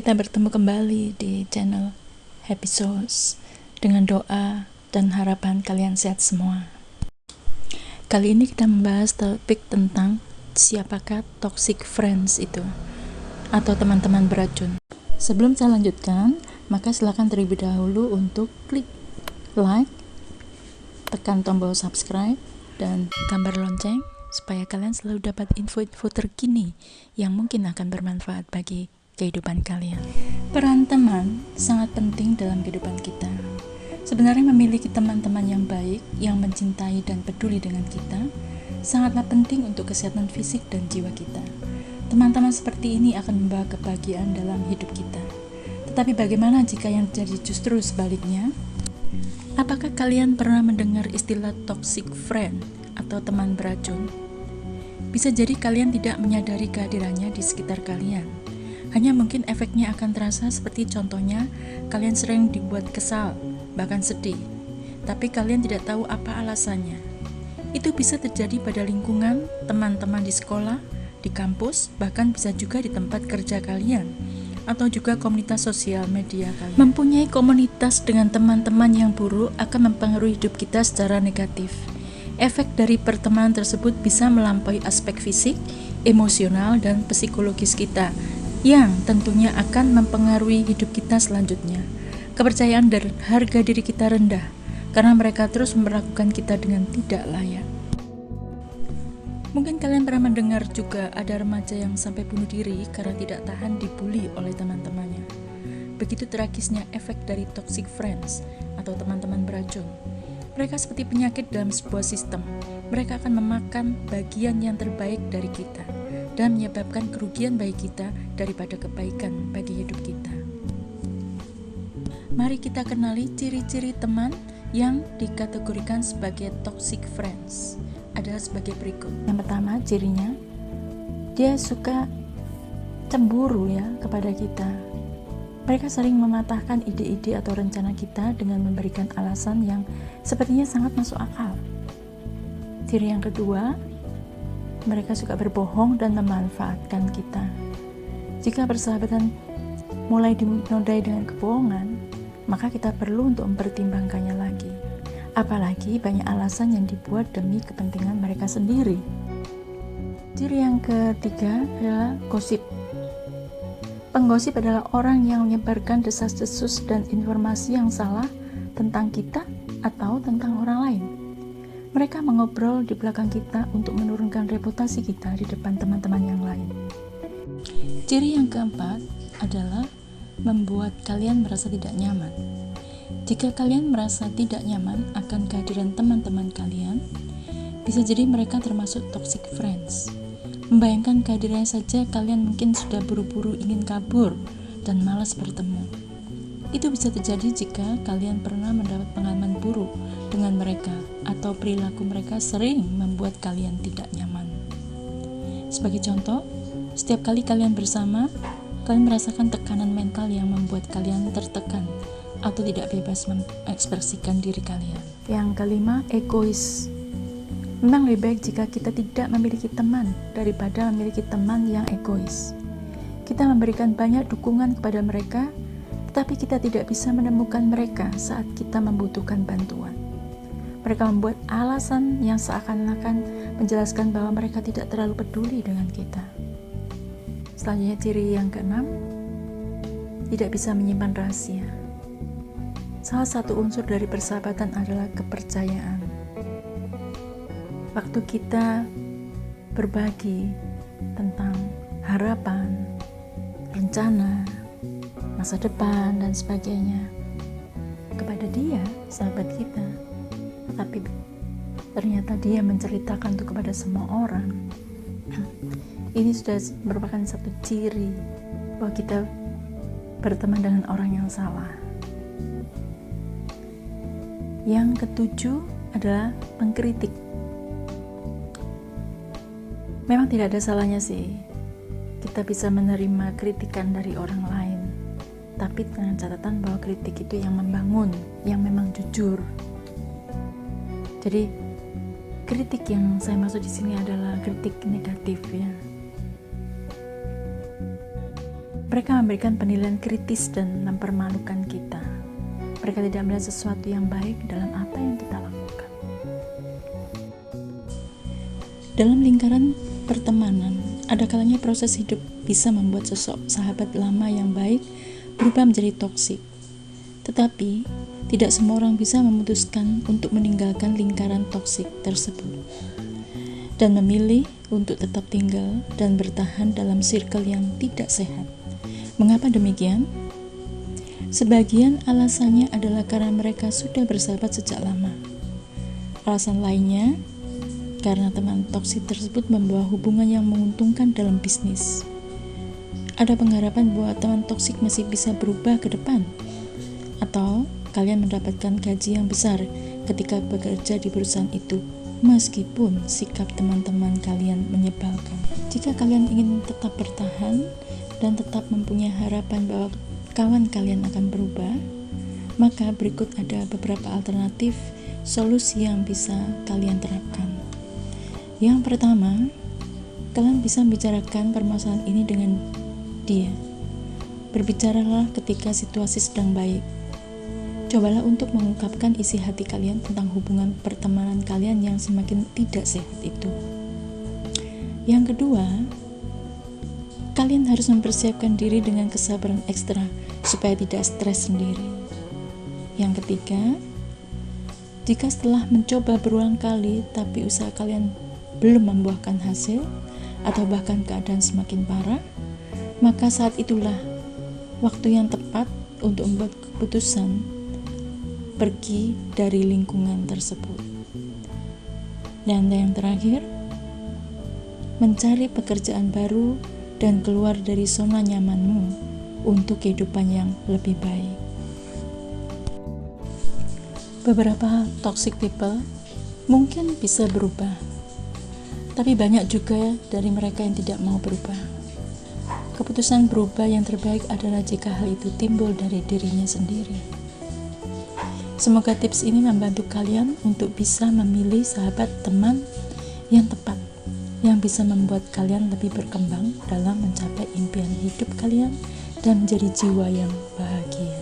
Kita bertemu kembali di channel Happy Souls dengan doa dan harapan kalian sehat semua. Kali ini kita membahas topik tentang siapakah toxic friends itu atau teman-teman beracun. Sebelum saya lanjutkan, maka silakan terlebih dahulu untuk klik like, tekan tombol subscribe dan gambar lonceng supaya kalian selalu dapat info-info terkini yang mungkin akan bermanfaat bagi kehidupan kalian. Peran teman sangat penting dalam kehidupan kita. Sebenarnya memiliki teman-teman yang baik, yang mencintai dan peduli dengan kita, sangatlah penting untuk kesehatan fisik dan jiwa kita. Teman-teman seperti ini akan membawa kebahagiaan dalam hidup kita. Tetapi bagaimana jika yang terjadi justru sebaliknya? Apakah kalian pernah mendengar istilah toxic friend atau teman beracun? Bisa jadi kalian tidak menyadari kehadirannya di sekitar kalian. Hanya mungkin efeknya akan terasa seperti contohnya kalian sering dibuat kesal, bahkan sedih. Tapi kalian tidak tahu apa alasannya. Itu bisa terjadi pada lingkungan, teman-teman di sekolah, di kampus, bahkan bisa juga di tempat kerja kalian, atau juga komunitas sosial media kalian. Mempunyai komunitas dengan teman-teman yang buruk akan mempengaruhi hidup kita secara negatif. Efek dari pertemanan tersebut bisa melampaui aspek fisik, emosional, dan psikologis kita, yang tentunya akan mempengaruhi hidup kita selanjutnya. Kepercayaan dan harga diri kita rendah karena mereka terus memperlakukan kita dengan tidak layak. Mungkin kalian pernah mendengar juga ada remaja yang sampai bunuh diri karena tidak tahan dibully oleh teman-temannya. Begitu tragisnya efek dari toxic friends atau teman-teman beracun. Mereka seperti penyakit dalam sebuah sistem. Mereka akan memakan bagian yang terbaik dari kita dan menyebabkan kerugian bagi kita daripada kebaikan bagi hidup kita. Mari kita kenali ciri-ciri teman yang dikategorikan sebagai toxic friends adalah sebagai berikut. Yang pertama, cirinya dia suka cemburu kepada kita. Mereka sering mematahkan ide-ide atau rencana kita dengan memberikan alasan yang sepertinya sangat masuk akal. Ciri yang kedua, mereka suka berbohong dan memanfaatkan kita. Jika persahabatan mulai dinodai dengan kebohongan, maka kita perlu untuk mempertimbangkannya lagi. Apalagi banyak alasan yang dibuat demi kepentingan mereka sendiri. Ciri yang ketiga adalah gosip. Penggosip adalah orang yang menyebarkan desas-desus dan informasi yang salah tentang kita atau tentang orang lain. Mereka mengobrol di belakang kita untuk menurunkan reputasi kita di depan teman-teman yang lain. Ciri yang keempat adalah membuat kalian merasa tidak nyaman. Jika kalian merasa tidak nyaman akan kehadiran teman-teman kalian, bisa jadi mereka termasuk toxic friends. Membayangkan kehadirannya saja kalian mungkin sudah buru-buru ingin kabur dan malas bertemu. Itu bisa terjadi jika kalian pernah mendapat pengalaman buruk dengan mereka atau perilaku mereka sering membuat kalian tidak nyaman. Sebagai contoh, setiap kali kalian bersama, kalian merasakan tekanan mental yang membuat kalian tertekan atau tidak bebas mengekspresikan diri kalian. Yang kelima, egois. Memang lebih baik jika kita tidak memiliki teman daripada memiliki teman yang egois. Kita memberikan banyak dukungan kepada mereka, tetapi kita tidak bisa menemukan mereka saat kita membutuhkan bantuan. Mereka membuat alasan yang seakan-akan menjelaskan bahwa mereka tidak terlalu peduli dengan kita. Selanjutnya, ciri yang keenam, tidak bisa menyimpan rahasia. Salah satu unsur dari persahabatan adalah kepercayaan. Waktu kita berbagi tentang harapan, rencana, masa depan, dan sebagainya kepada dia, sahabat kita, tapi ternyata dia menceritakan itu kepada semua orang. Ini sudah merupakan satu ciri bahwa kita berteman dengan orang yang salah. Yang ketujuh adalah mengkritik. Memang tidak ada salahnya sih kita bisa menerima kritikan dari orang lain, tapi dengan catatan bahwa kritik itu yang membangun, yang memang jujur. Jadi kritik yang saya maksud di sini adalah kritik negatif Mereka memberikan penilaian kritis dan mempermalukan kita. Mereka tidak melihat sesuatu yang baik dalam apa yang kita lakukan. Dalam lingkaran pertemanan, ada kalanya proses hidup bisa membuat sosok sahabat lama yang baik berubah menjadi toksik. Tetapi, tidak semua orang bisa memutuskan untuk meninggalkan lingkaran toksik tersebut dan memilih untuk tetap tinggal dan bertahan dalam circle yang tidak sehat. Mengapa demikian? Sebagian alasannya adalah karena mereka sudah bersahabat sejak lama. Alasan lainnya, karena teman toksik tersebut membawa hubungan yang menguntungkan dalam bisnis. Ada pengharapan bahwa teman toksik masih bisa berubah ke depan, atau kalian mendapatkan gaji yang besar ketika bekerja di perusahaan itu, meskipun sikap teman-teman kalian menyebalkan. Jika kalian ingin tetap bertahan dan tetap mempunyai harapan bahwa kawan kalian akan berubah, maka berikut ada beberapa alternatif solusi yang bisa kalian terapkan. Yang pertama, kalian bisa membicarakan permasalahan ini dengan dia. Berbicaralah ketika situasi sedang baik. Cobalah untuk mengungkapkan isi hati kalian tentang hubungan pertemanan kalian yang semakin tidak sehat itu. Yang kedua, kalian harus mempersiapkan diri dengan kesabaran ekstra supaya tidak stres sendiri. Yang ketiga, jika setelah mencoba berulang kali tapi usaha kalian belum membuahkan hasil atau bahkan keadaan semakin parah, maka saat itulah waktu yang tepat untuk membuat keputusan pergi dari lingkungan tersebut. Dan yang terakhir, mencari pekerjaan baru dan keluar dari zona nyamanmu untuk kehidupan yang lebih baik. Beberapa toxic people mungkin bisa berubah, tapi banyak juga dari mereka yang tidak mau berubah. Keputusan berubah yang terbaik adalah jika hal itu timbul dari dirinya sendiri. Semoga tips ini membantu kalian untuk bisa memilih sahabat teman yang tepat, yang bisa membuat kalian lebih berkembang dalam mencapai impian hidup kalian dan menjadi jiwa yang bahagia.